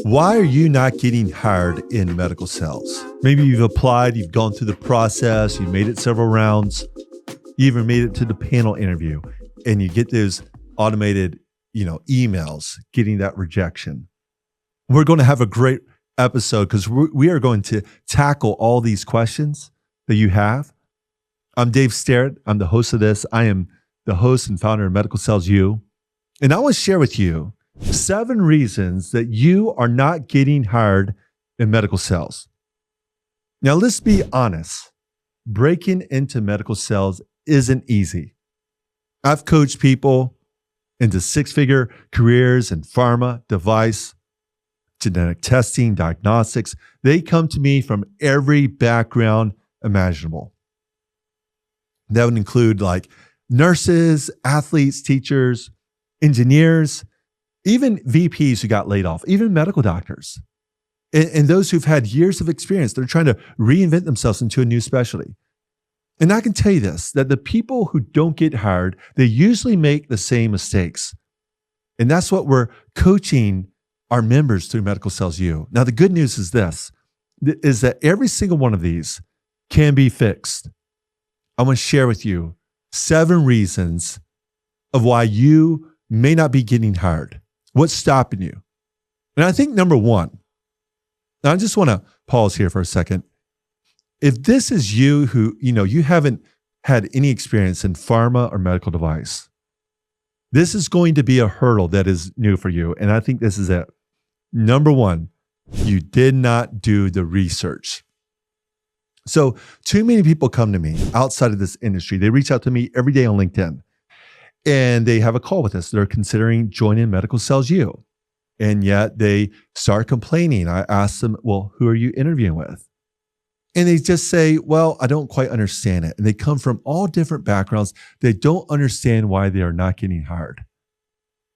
Why are you not getting hired in medical sales? Maybe you've applied, you've gone through the process, you've made it several rounds, you even made it to the panel interview, and you get those automated, emails getting that rejection. We're going to have a great episode because we are going to tackle all these questions that you have. I'm Dave Sterrett. I'm the host of this. I am the host and founder of MedicalSalesU. And I want to share with you 7 reasons that you are not getting hired in medical sales. Now, let's be honest. Breaking into medical sales isn't easy. I've coached people into 6-figure careers in pharma, device, genetic testing, diagnostics. They come to me from every background imaginable. That would include like nurses, athletes, teachers, engineers, even VPs who got laid off, even medical doctors, and those who've had years of experience. They're trying to reinvent themselves into a new specialty. And I can tell you this, that the people who don't get hired, they usually make the same mistakes. And that's what we're coaching our members through MedicalSalesU. Now, the good news is this, is that every single one of these can be fixed. I want to share with you 7 reasons of why you may not be getting hired. What's stopping you? And I think number 1, now I just want to pause here for a second. If this is you who, you haven't had any experience in pharma or medical device, this is going to be a hurdle that is new for you. And I think this is it. Number 1, you did not do the research. So too many people come to me outside of this industry. They reach out to me every day on LinkedIn and they have a call with us. They're considering joining MedicalSalesU. And yet they start complaining. I ask them, well, who are you interviewing with? And they just say, well, I don't quite understand it. And they come from all different backgrounds. They don't understand why they are not getting hired.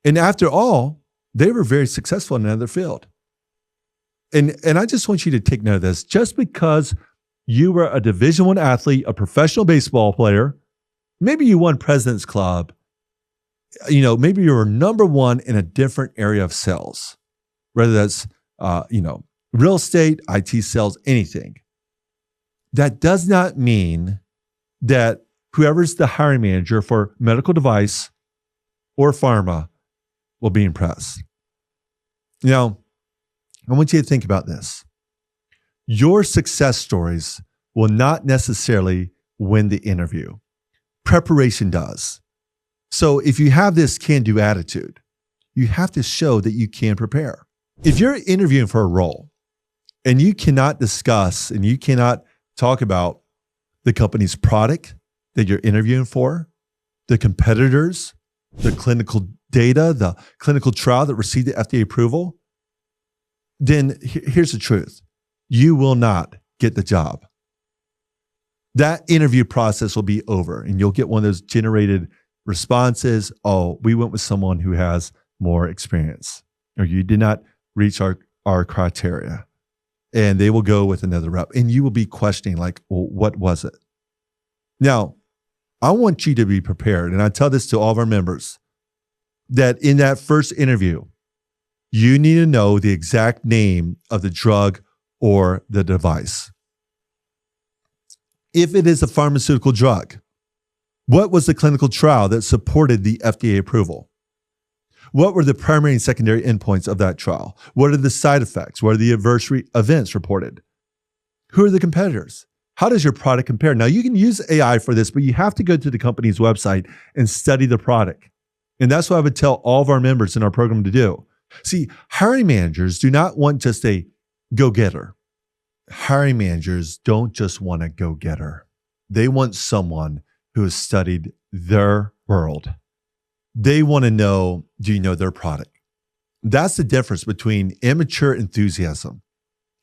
And after all, they were very successful in another field. And I just want you to take note of this. Just because you were a Division I athlete, a professional baseball player, maybe you won President's Club, maybe you were number 1 in a different area of sales, whether that's, real estate, IT sales, anything. That does not mean that whoever's the hiring manager for medical device or pharma will be impressed. Now, I want you to think about this. Your success stories will not necessarily win the interview. Preparation does. So if you have this can-do attitude, you have to show that you can prepare. If you're interviewing for a role and you cannot discuss and you cannot talk about the company's product that you're interviewing for, the competitors, the clinical data, the clinical trial that received the FDA approval, then here's the truth. You will not get the job. That interview process will be over and you'll get one of those generated responses. Oh, we went with someone who has more experience, or you did not reach our criteria. And they will go with another rep. And you will be questioning like, well, what was it? Now, I want you to be prepared. And I tell this to all of our members, that in that first interview, you need to know the exact name of the drug or the device. If it is a pharmaceutical drug, what was the clinical trial that supported the FDA approval? What were the primary and secondary endpoints of that trial? What are the side effects? What are the adverse events reported? Who are the competitors? How does your product compare? Now, you can use AI for this, but you have to go to the company's website and study the product. And that's what I would tell all of our members in our program to do. See, hiring managers do not want just a go-getter. Hiring managers don't just want a go-getter. They want someone who has studied their world. They want to know, do you know their product? That's the difference between immature enthusiasm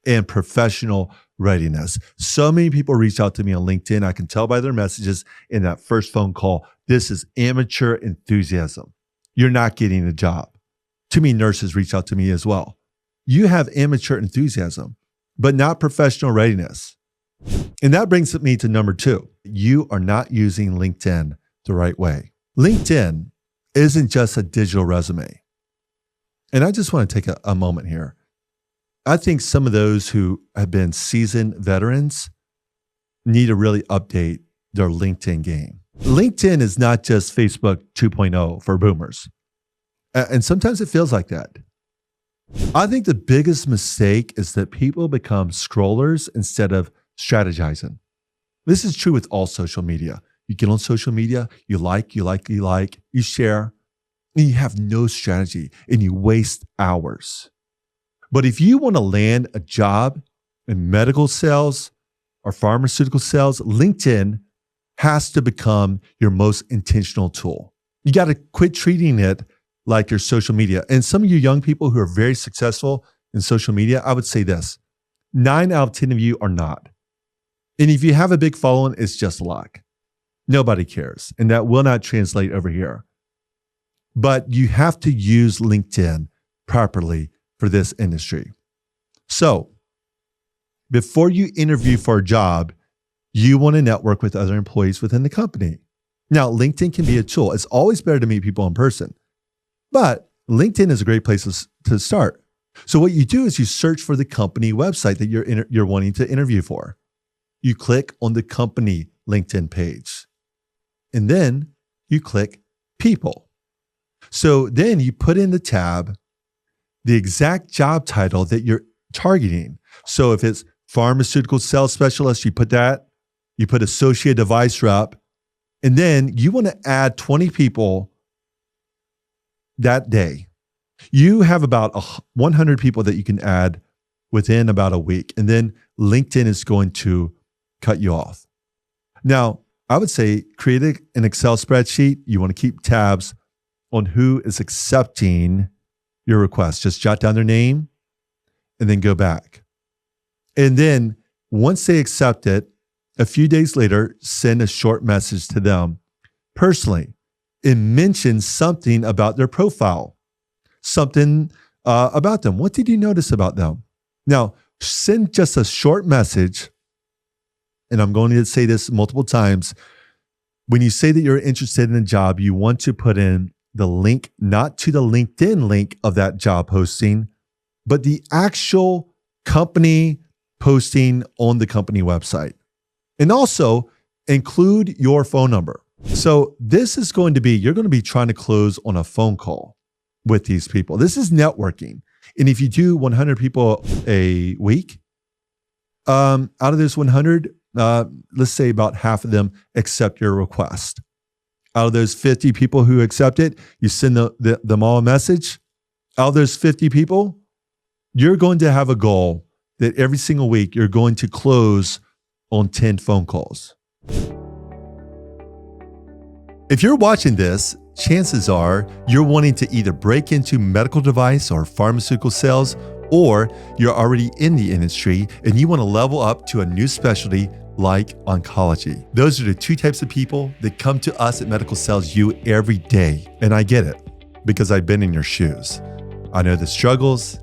and professional readiness. So many people reach out to me on LinkedIn. I can tell by their messages in that first phone call, this is immature enthusiasm. You're not getting a job. Too many nurses reach out to me as well. You have immature enthusiasm, but not professional readiness. And that brings me to number 2. You are not using LinkedIn the right way. LinkedIn isn't just a digital resume. And I just want to take a moment here. I think some of those who have been seasoned veterans need to really update their LinkedIn game. LinkedIn is not just Facebook 2.0 for boomers. And sometimes it feels like that. I think the biggest mistake is that people become scrollers instead of strategizing. This is true with all social media. You get on social media, you like, you share, and you have no strategy and you waste hours. But if you want to land a job in medical sales or pharmaceutical sales, LinkedIn has to become your most intentional tool. You got to quit treating it like your social media. And some of you young people who are very successful in social media, I would say this: 9 out of 10 of you are not. And if you have a big following, it's just luck. Nobody cares. And that will not translate over here. But you have to use LinkedIn properly for this industry. So before you interview for a job, you want to network with other employees within the company. Now, LinkedIn can be a tool. It's always better to meet people in person, but LinkedIn is a great place to start. So what you do is you search for the company website that you're wanting to interview for. You click on the company LinkedIn page, and then you click people. So then you put in the tab the exact job title that you're targeting. So if it's pharmaceutical sales specialist, you put that, you put associate device rep, and then you want to add 20 people that day. You have about 100 people that you can add within about a week, and then LinkedIn is going to cut you off. Now, I would say create an Excel spreadsheet. You want to keep tabs on who is accepting your request. Just jot down their name and then go back. And then once they accept it, a few days later, send a short message to them personally and mention something about their profile, something about them. What did you notice about them? Now, send just a short message. And I'm going to say this multiple times. When you say that you're interested in a job, you want to put in the link, not to the LinkedIn link of that job posting, but the actual company posting on the company website. And also include your phone number. So this is going to be, you're going to be trying to close on a phone call with these people. This is networking. And if you do 100 people a week, out of those 100, let's say about half of them accept your request. Out of those 50 people who accept it, you send them all a message. Out of those 50 people, you're going to have a goal that every single week you're going to close on 10 phone calls. If you're watching this, chances are you're wanting to either break into medical device or pharmaceutical sales, or you're already in the industry and you want to level up to a new specialty like oncology. Those are the two types of people that come to us at MedicalSalesU every day. And I get it because I've been in your shoes. I know the struggles,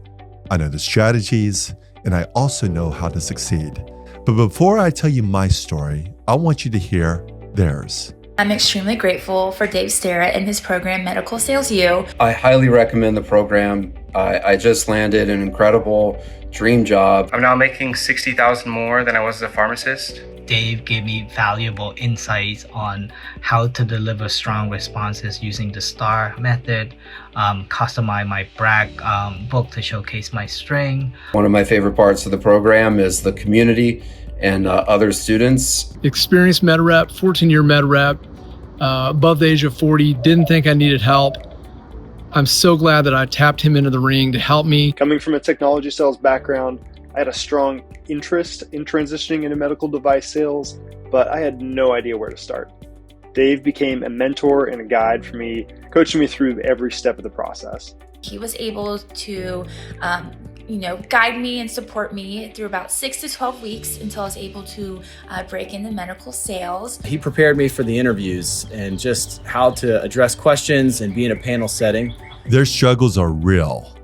I know the strategies, and I also know how to succeed. But before I tell you my story, I want you to hear theirs. I'm extremely grateful for Dave Starrett and his program, MedicalSalesU. I highly recommend the program. I just landed an incredible dream job. I'm now making $60,000 more than I was as a pharmacist. Dave gave me valuable insights on how to deliver strong responses using the STAR method, customize my brag book to showcase my strength. One of my favorite parts of the program is the community and other students. Experienced med rep, 14-year med rep, above the age of 40, didn't think I needed help. I'm so glad that I tapped him into the ring to help me. Coming from a technology sales background, I had a strong interest in transitioning into medical device sales, but I had no idea where to start. Dave became a mentor and a guide for me, coaching me through every step of the process. He was able to guide me and support me through about 6 to 12 weeks until I was able to break into medical sales. He prepared me for the interviews and just how to address questions and be in a panel setting. Their struggles are real.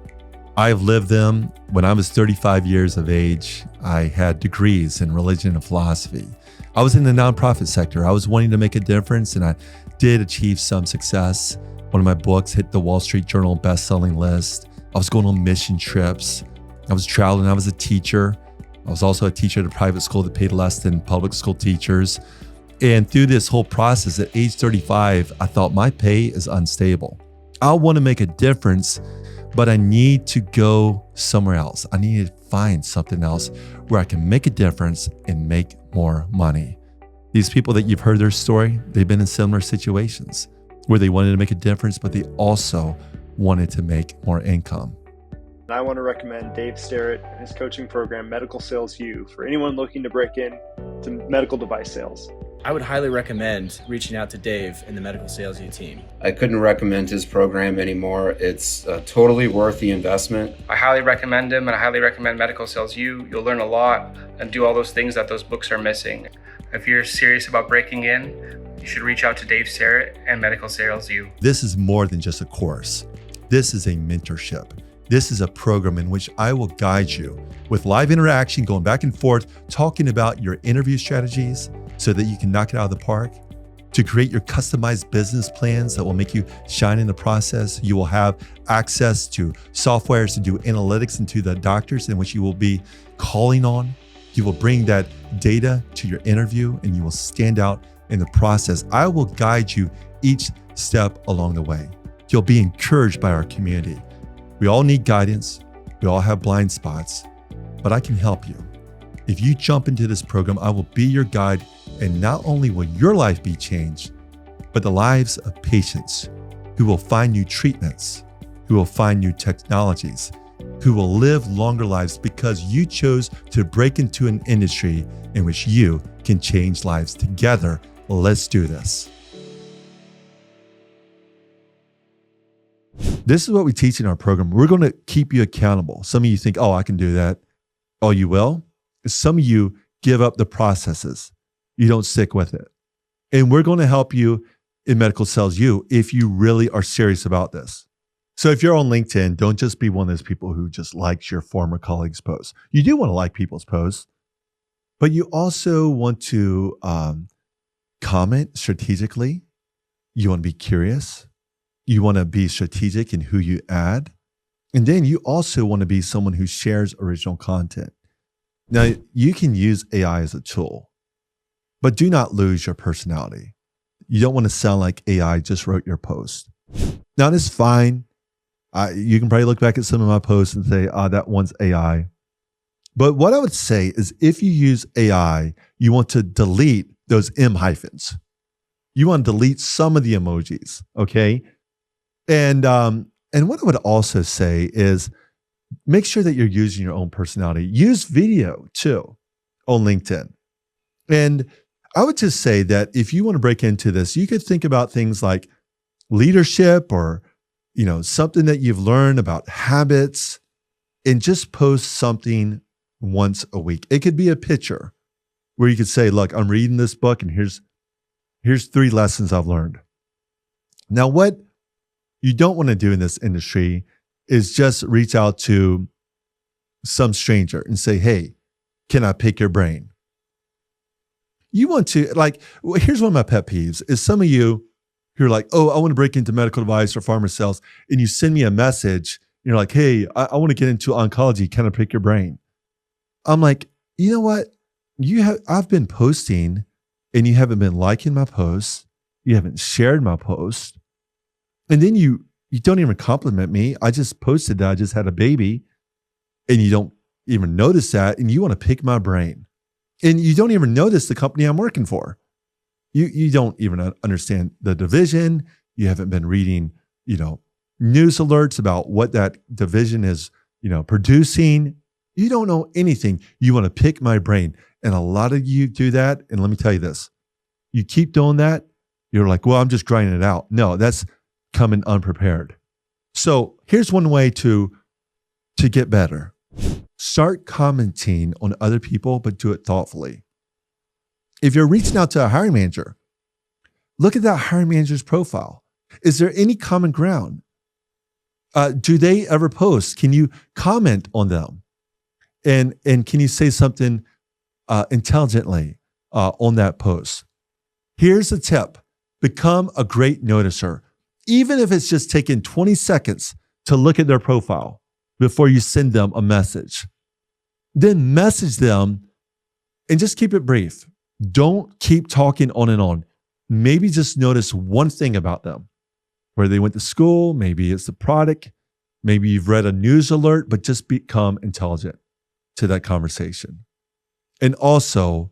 I've lived them. When I was 35 years of age, I had degrees in religion and philosophy. I was in the nonprofit sector. I was wanting to make a difference, and I did achieve some success. One of my books hit the Wall Street Journal best-selling list. I was going on mission trips. I was traveling. I was a teacher. I was also a teacher at a private school that paid less than public school teachers. And through this whole process at age 35, I thought my pay is unstable. I want to make a difference, but I need to go somewhere else. I need to find something else where I can make a difference and make more money. These people that you've heard their story, they've been in similar situations where they wanted to make a difference, but they also wanted to make more income. And I want to recommend Dave Sterrett and his coaching program, MedicalSalesU, for anyone looking to break in to medical device sales. I would highly recommend reaching out to Dave and the MedicalSalesU team. I couldn't recommend his program anymore. It's totally worth the investment. I highly recommend him, and I highly recommend MedicalSalesU. You'll learn a lot and do all those things that those books are missing. If you're serious about breaking in, you should reach out to Dave Sterrett and MedicalSalesU. This is more than just a course. This is a mentorship. This is a program in which I will guide you with live interaction, going back and forth, talking about your interview strategies so that you can knock it out of the park, to create your customized business plans that will make you shine in the process. You will have access to softwares to do analytics into the doctors in which you will be calling on. You will bring that data to your interview and you will stand out in the process. I will guide you each step along the way. You'll be encouraged by our community. We all need guidance. We all have blind spots, but I can help you. If you jump into this program, I will be your guide, and not only will your life be changed, but the lives of patients who will find new treatments, who will find new technologies, who will live longer lives because you chose to break into an industry in which you can change lives together. Let's do this. This is what we teach in our program. We're going to keep you accountable. Some of you think, oh, I can do that. Oh, you will? Some of you give up the processes. You don't stick with it. And we're going to help you in MedicalSalesU if you really are serious about this. So if you're on LinkedIn, don't just be one of those people who just likes your former colleagues' posts. You do want to like people's posts, but you also want to comment strategically. You want to be curious. You want to be strategic in who you add. And then you also want to be someone who shares original content. Now, you can use AI as a tool, but do not lose your personality. You don't want to sound like AI just wrote your post. Now, that's fine. You can probably look back at some of my posts and say, that one's AI. But what I would say is if you use AI, you want to delete those M hyphens. You want to delete some of the emojis, okay? And what I would also say is make sure that you're using your own personality. Use video too on LinkedIn. And I would just say that if you want to break into this, you could think about things like leadership or, something that you've learned about habits, and just post something once a week. It could be a picture where you could say, look, I'm reading this book and here's 3 lessons I've learned. Now, what you don't want to do in this industry is just reach out to some stranger and say, hey, can I pick your brain? You want to, here's one of my pet peeves is some of you who are like, oh, I want to break into medical device or pharma sales. And you send me a message. And you're like, hey, I want to get into oncology. Can I pick your brain? I'm like, you know what? I've been posting and you haven't been liking my posts. You haven't shared my post. And then you don't even compliment me. I just posted that I just had a baby and you don't even notice that. And you want to pick my brain. And you don't even notice the company I'm working for. You don't even understand the division. You haven't been reading, news alerts about what that division is, producing. You don't know anything. You want to pick my brain. And a lot of you do that. And let me tell you this, you keep doing that. You're like, well, I'm just grinding it out. No, that's coming unprepared. So here's one way to get better. Start commenting on other people, but do it thoughtfully. If you're reaching out to a hiring manager, look at that hiring manager's profile. Is there any common ground? Do they ever post? Can you comment on them? And can you say something intelligently on that post? Here's a tip. Become a great noticer. Even if it's just taking 20 seconds to look at their profile. before you send them a message. Then message them and just keep it brief. Don't keep talking on and on. Maybe just notice one thing about them, where they went to school, maybe it's the product, maybe you've read a news alert, but just become intelligent to that conversation. And also,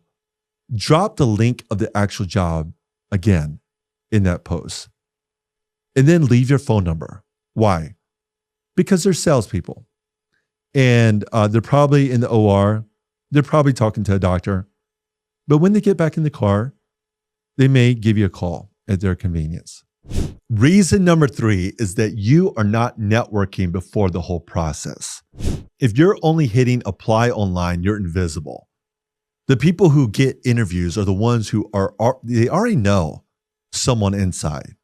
drop the link of the actual job again in that post. And then leave your phone number. Why? Because they're salespeople. And they're probably in the OR. They're probably talking to a doctor. But when they get back in the car, they may give you a call at their convenience. Reason number 3 is that you are not networking before the whole process. If you're only hitting apply online, you're invisible. The people who get interviews are the ones who they already know someone inside.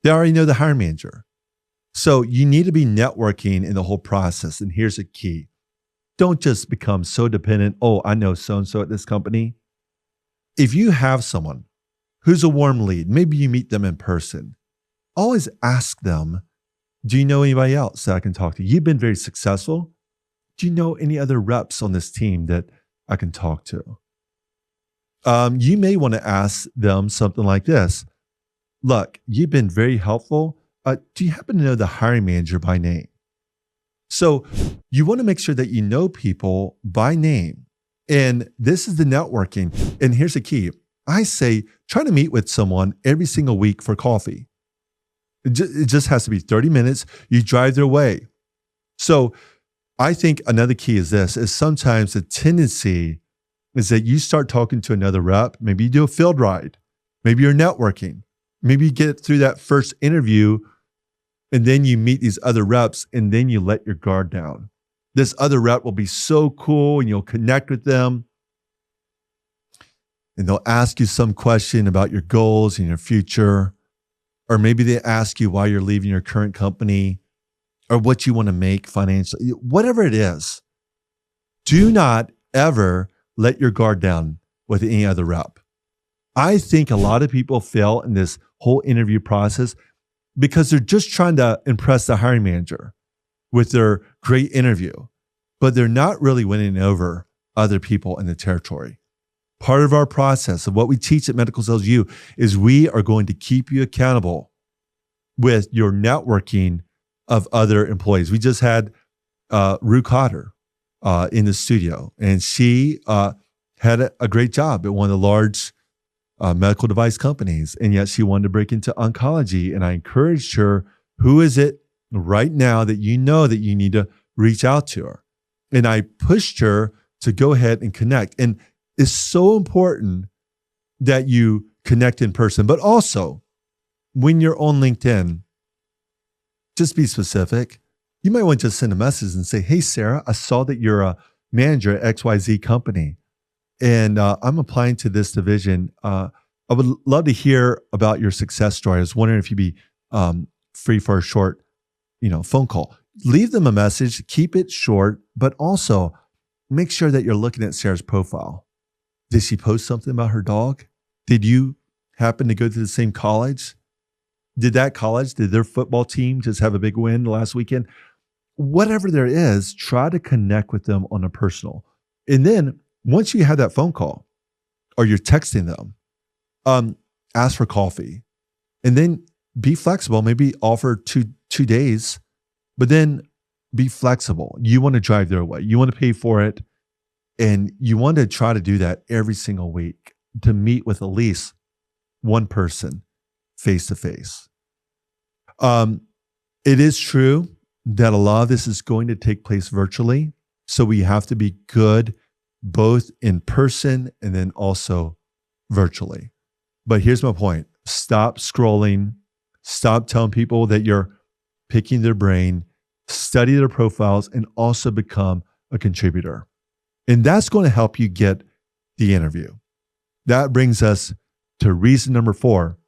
They already know the hiring manager. So you need to be networking in the whole process. And here's a key. Don't just become so dependent. Oh, I know so-and-so at this company. If you have someone who's a warm lead, maybe you meet them in person, always ask them, do you know anybody else that I can talk to? You've been very successful. Do you know any other reps on this team that I can talk to? You may want to ask them something like this. Look, you've been very helpful. Do you happen to know the hiring manager by name? So you want to make sure that you know people by name. And this is the networking. And here's the key. I say, try to meet with someone every single week for coffee. It just has to be 30 minutes. You drive their way. So I think another key is this, is sometimes the tendency is that you start talking to another rep. Maybe you do a field ride. Maybe you're networking. Maybe you get through that first interview and then you meet these other reps and then you let your guard down. This other rep will be so cool and you'll connect with them. And they'll ask you some question about your goals and your future. Or maybe they ask you why you're leaving your current company or what you want to make financially. Whatever it is, do not ever let your guard down with any other rep. I think a lot of people fail in this whole interview process because they're just trying to impress the hiring manager with their great interview, but they're not really winning over other people in the territory. Part of our process of what we teach at MedicalSalesU is we are going to keep you accountable with your networking of other employees. We just had Rue Cotter in the studio, and she had a great job at one of the large medical device companies, and yet she wanted to break into oncology. And I encouraged her, who is it right now that you know that you need to reach out to her? And I pushed her to go ahead and connect. And it's so important that you connect in person, but also when you're on LinkedIn, just be specific. You might want to just send a message and say, hey, Sarah, I saw that you're a manager at XYZ company, and I'm applying to this division. I would love to hear about your success story. I was wondering if you'd be free for a short, phone call. Leave them a message, keep it short, but also make sure that you're looking at Sarah's profile. Did she post something about her dog? Did you happen to go to the same college? Did their football team just have a big win last weekend? Whatever there is, try to connect with them on a personal. And then once you have that phone call or you're texting them, ask for coffee and then be flexible. Maybe offer two days, but then be flexible. You want to drive their way. You want to pay for it. And you want to try to do that every single week to meet with at least one person face to face. It is true that a lot of this is going to take place virtually. So we have to be good both in person and then also virtually. But here's my point. Stop scrolling. Stop telling people that you're picking their brain. Study their profiles and also become a contributor. And that's going to help you get the interview. That brings us to reason number 4,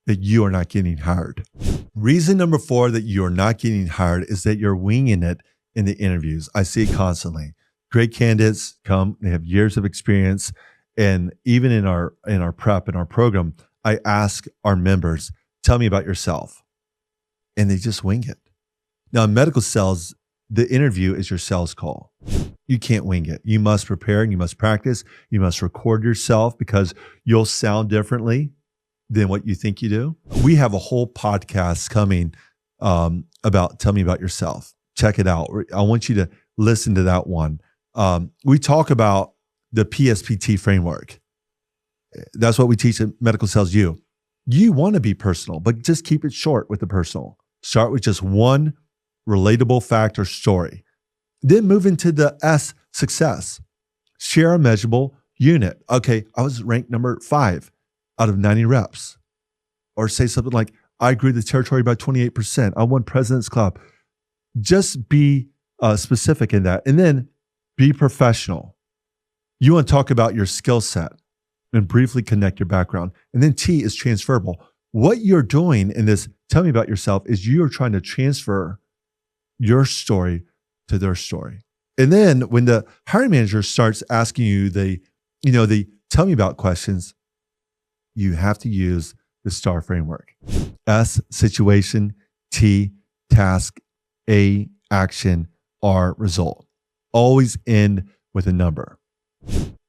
that you are not getting hired. Reason number 4 that you are not getting hired is that you're winging it in the interviews. I see it constantly. Great candidates come, they have years of experience. And even in our prep, in our program, I ask our members, tell me about yourself. And they just wing it. Now in medical sales, the interview is your sales call. You can't wing it. You must prepare and you must practice. You must record yourself because you'll sound differently than what you think you do. We have a whole podcast coming about Tell Me About Yourself. Check it out. I want you to listen to that one. We talk about the PSPT framework. That's what we teach at MedicalSalesU. You want to be personal, but just keep it short with the personal. Start with just one relatable fact or story. Then move into the S, success. Share a measurable unit. Okay, I was ranked number 5 out of 90 reps. Or say something like, I grew the territory by 28%. I won President's Club. Just be specific in that. And then be professional. You want to talk about your skill set and briefly connect your background. And then T is transferable. What you're doing in this Tell Me About Yourself is you're trying to transfer your story to their story. And then when the hiring manager starts asking you the Tell Me About questions, you have to use the STAR framework. S, situation. T, task. A, action. R, result. Always end with a number.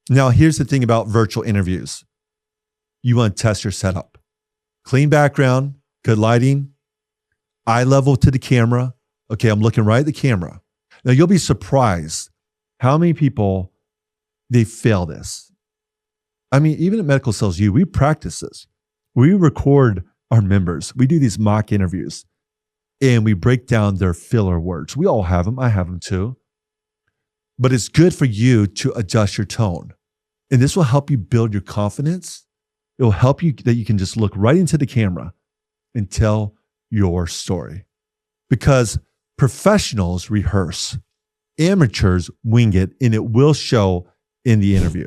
Now, here's the thing about virtual interviews. You want to test your setup. Clean background, good lighting, eye level to the camera. Okay, I'm looking right at the camera. Now, you'll be surprised how many people, they fail this. I mean, even at MedicalSalesU, we practice this. We record our members. We do these mock interviews and we break down their filler words. We all have them. I have them too. But it's good for you to adjust your tone. And this will help you build your confidence. It will help you that you can just look right into the camera and tell your story. Because professionals rehearse, amateurs wing it, and it will show in the interview.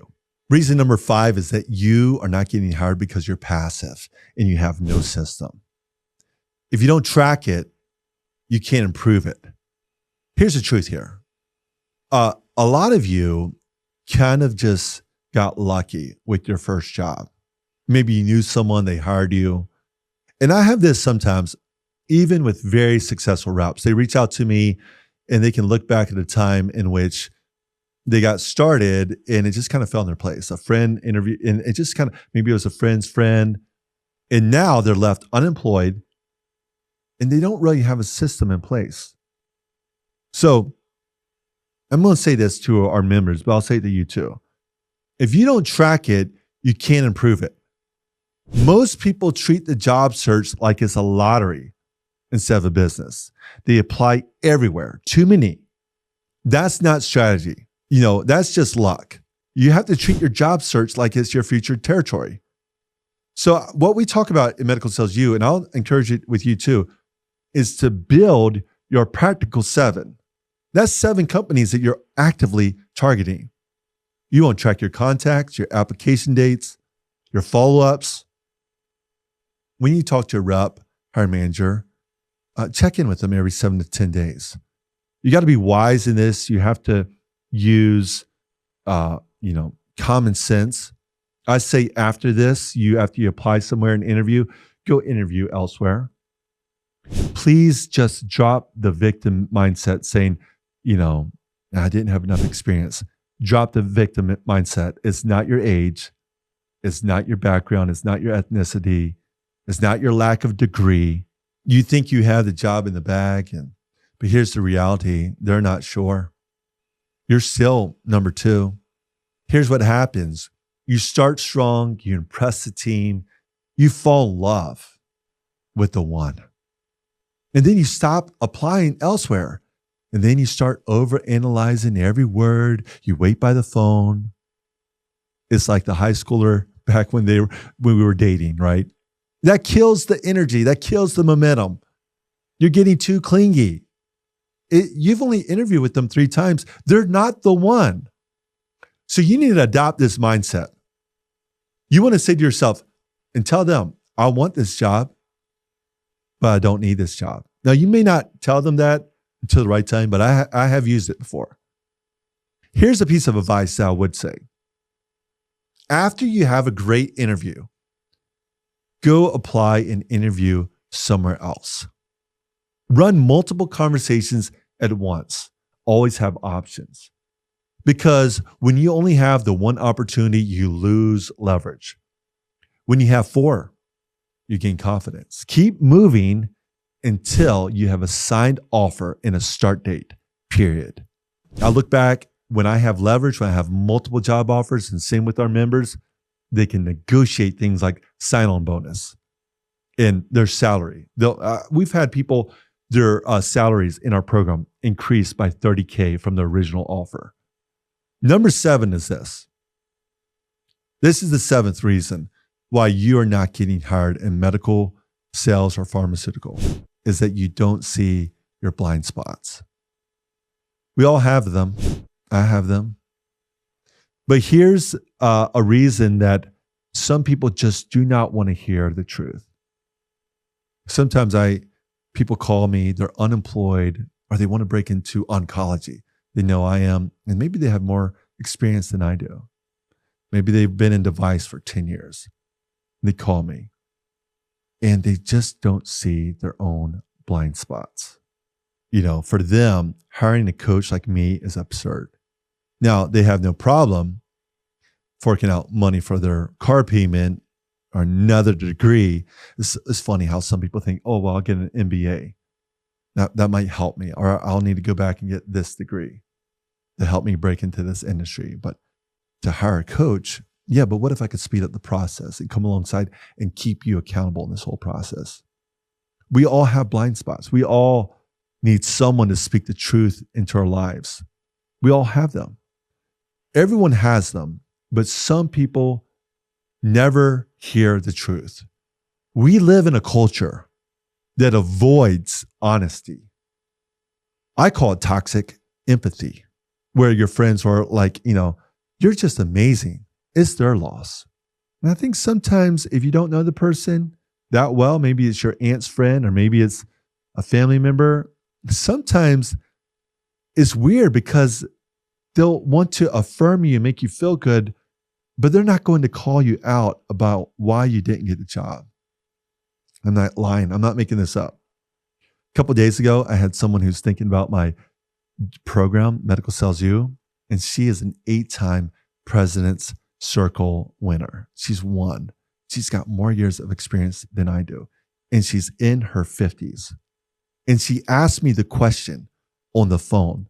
Reason number 5 is that you are not getting hired because you're passive and you have no system. If you don't track it, you can't improve it. Here's the truth here. A lot of you kind of just got lucky with your first job. Maybe you knew someone, they hired you. And I have this sometimes, even with very successful reps. They reach out to me and they can look back at a time in which they got started and it just kind of fell in their place. A friend interviewed, and it just kind of, maybe it was a friend's friend. And now they're left unemployed and they don't really have a system in place. So I'm going to say this to our members, but I'll say it to you too. If you don't track it, you can't improve it. Most people treat the job search like it's a lottery instead of a business. They apply everywhere. Too many. That's not strategy. That's just luck. You have to treat your job search like it's your future territory. So what we talk about in MedicalSalesU, and I'll encourage it with you too, is to build your practical 7. That's 7 companies that you're actively targeting. You want to track your contacts, your application dates, your follow-ups. When you talk to a rep, hiring manager, check in with them every 7 to 10 days. You got to be wise in this. You have to use, common sense. I say after this, after you apply somewhere and interview, go interview elsewhere. Please just drop the victim mindset saying, I didn't have enough experience. Drop the victim mindset. It's not your age. It's not your background. It's not your ethnicity. It's not your lack of degree. You think you have the job in the bag, but here's the reality. They're not sure. You're still number 2. Here's what happens. You start strong. You impress the team. You fall in love with the one. And then you stop applying elsewhere. And then you start overanalyzing every word. You wait by the phone. It's like the high schooler back when we were dating, right? That kills the energy. That kills the momentum. You're getting too clingy. You've only interviewed with them 3 times. They're not the one. So you need to adopt this mindset. You want to say to yourself and tell them, I want this job, but I don't need this job. Now, you may not tell them that until the right time, but I have used it before. Here's a piece of advice that I would say. After you have a great interview, go apply and interview somewhere else. Run multiple conversations at once. Always have options. Because when you only have the one opportunity, you lose leverage. When you have 4, you gain confidence. Keep moving until you have a signed offer and a start date, period. I look back when I have leverage, when I have multiple job offers, and same with our members, they can negotiate things like sign-on bonus and their salary. We've had people, their salaries in our program increase by $30K from the original offer. Number 7 is this. This is the 7th reason why you are not getting hired in medical, sales, or pharmaceutical, is that you don't see your blind spots. We all have them. I have them. But here's a reason that some people just do not want to hear the truth. Sometimes people call me, they're unemployed, or they want to break into oncology. They know I am, and maybe they have more experience than I do. Maybe they've been in device for 10 years. They call me, and they just don't see their own blind spots. For them, hiring a coach like me is absurd. Now, they have no problem forking out money for their car payment or another degree. It's funny how some people think, oh, well, I'll get an MBA. That might help me, or I'll need to go back and get this degree to help me break into this industry. But to hire a coach, yeah, but what if I could speed up the process and come alongside and keep you accountable in this whole process? We all have blind spots. We all need someone to speak the truth into our lives. We all have them. Everyone has them, but some people never hear the truth. We live in a culture that avoids honesty. I call it toxic empathy, where your friends are like, you're just amazing. It's their loss. And I think sometimes if you don't know the person that well, maybe it's your aunt's friend or maybe it's a family member, sometimes it's weird because they'll want to affirm you and make you feel good, but they're not going to call you out about why you didn't get the job. I'm not lying. I'm not making this up. A couple of days ago, I had someone who's thinking about my program, MedicalSalesU, and she is an 8-time President's Circle winner. She's won. She's got more years of experience than I do, and she's in her 50s. And she asked me the question on the phone,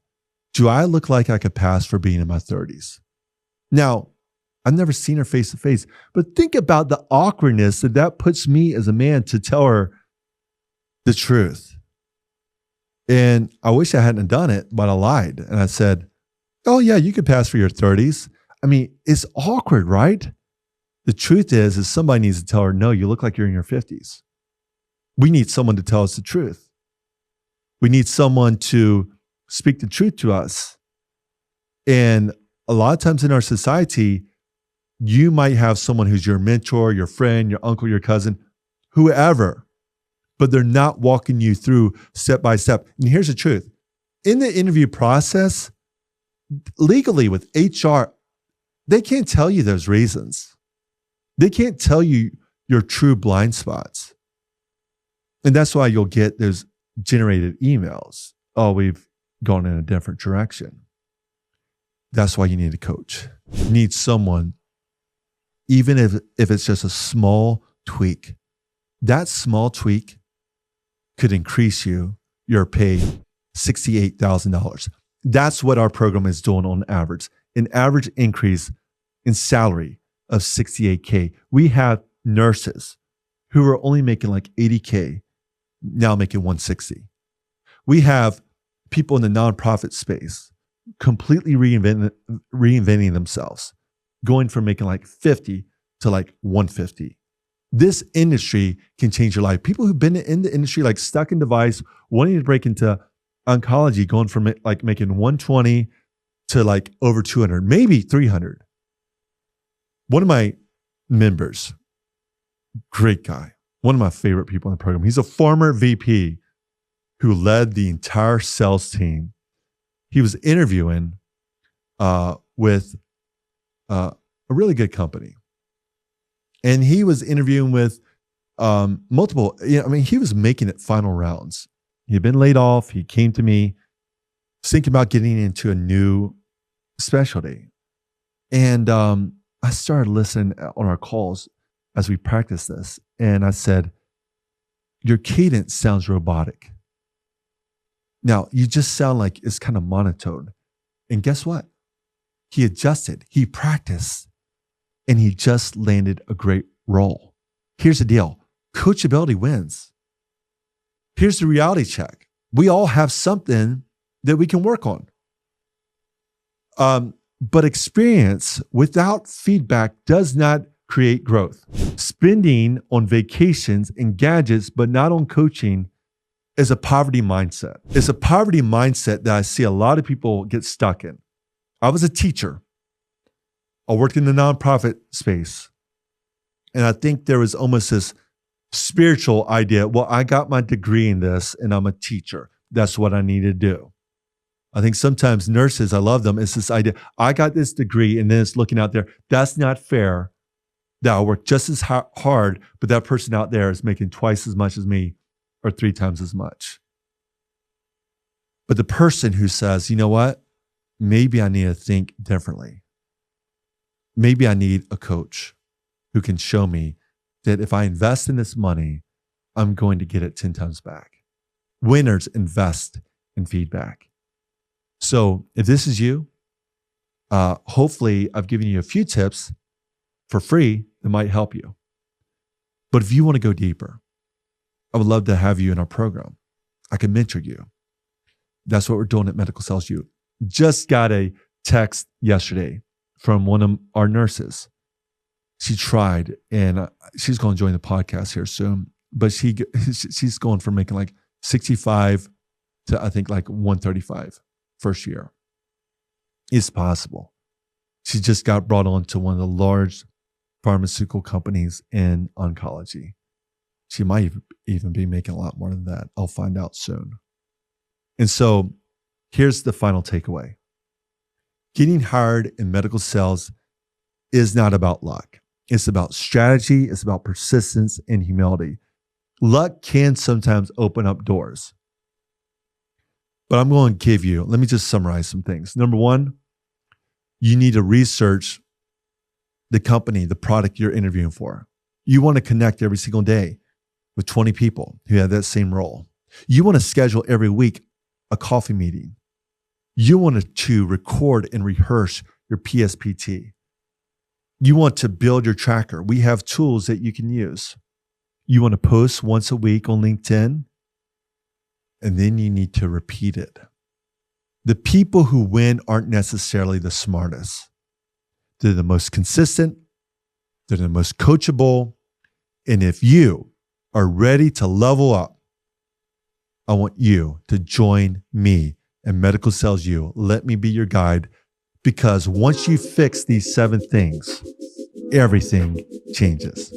do I look like I could pass for being in my 30s? Now, I've never seen her face to face, but think about the awkwardness that puts me as a man to tell her the truth. And I wish I hadn't done it, but I lied. And I said, oh yeah, you could pass for your 30s. I mean, it's awkward, right? The truth is somebody needs to tell her, no, you look like you're in your 50s. We need someone to tell us the truth. We need someone to speak the truth to us. And a lot of times in our society, you might have someone who's your mentor, your friend, your uncle, your cousin, whoever, but they're not walking you through step by step. And here's the truth. In the interview process, legally with HR, they can't tell you those reasons. They can't tell you your true blind spots. And that's why you'll get those generated emails. Oh, we've gone in a different direction. That's why you need a coach. You need someone, even if it's just a small tweak. That small tweak could increase your pay $68,000. That's what our program is doing on average. An average increase in salary of $68K. We have nurses who are only making like $80K, now making $160. We have people in the nonprofit space completely reinventing themselves, going from making like 50 to like 150. This industry can change your life. People who've been in the industry, like stuck in device, wanting to break into oncology, going from like making 120 to like over 200, maybe 300. One of my members, great guy, one of my favorite people in the program. He's a former VP who led the entire sales team. He was interviewing with a really good company. And he was interviewing with multiple, he was making it final rounds. He had been laid off. He came to me thinking about getting into a new specialty. And I started listening on our calls as we practiced this. And I said, your cadence sounds robotic. Now, you just sound like it's kind of monotone. And guess what? He adjusted, he practiced, and he just landed a great role. Here's the deal. Coachability wins. Here's the reality check. We all have something that we can work on. But experience without feedback does not create growth. Spending on vacations and gadgets, but not on coaching, is a poverty mindset. It's a poverty mindset that I see a lot of people get stuck in. I was a teacher. I worked in the nonprofit space. And I think there was almost this spiritual idea, well, I got my degree in this and I'm a teacher. That's what I need to do. I think sometimes nurses, I love them, it's this idea, I got this degree and then it's looking out there. That's not fair that I work just as hard, but that person out there is making twice as much as me or 3 times as much. But the person who says, you know what? Maybe I need to think differently. Maybe I need a coach who can show me that if I invest in this money, I'm going to get it 10 times back. Winners invest in feedback. So if this is you, hopefully I've given you a few tips for free that might help you. But if you want to go deeper, I would love to have you in our program. I can mentor you. That's what we're doing at MedicalSalesU. Just got a text yesterday from one of our nurses. She tried, and she's going to join the podcast here soon. But she's going from making like 65 to I think like 135 first year. It's possible. She just got brought on to one of the large pharmaceutical companies in oncology. She might even be making a lot more than that. I'll find out soon. And so here's the final takeaway. Getting hired in medical sales is not about luck. It's about strategy. It's about persistence and humility. Luck can sometimes open up doors. But I'm going to give you, let me just summarize some things. Number one, you need to research the company, the product you're interviewing for. You want to connect every single day with 20 people who have that same role. You want to schedule every week a coffee meeting. You want to record and rehearse your PSPT. You want to build your tracker. We have tools that you can use. You want to post once a week on LinkedIn, and then you need to repeat it. The people who win aren't necessarily the smartest. They're the most consistent. They're the most coachable. And if you are ready to level up, I want you to join me at MedicalSalesU. Let me be your guide, because once you fix these 7 things, everything changes.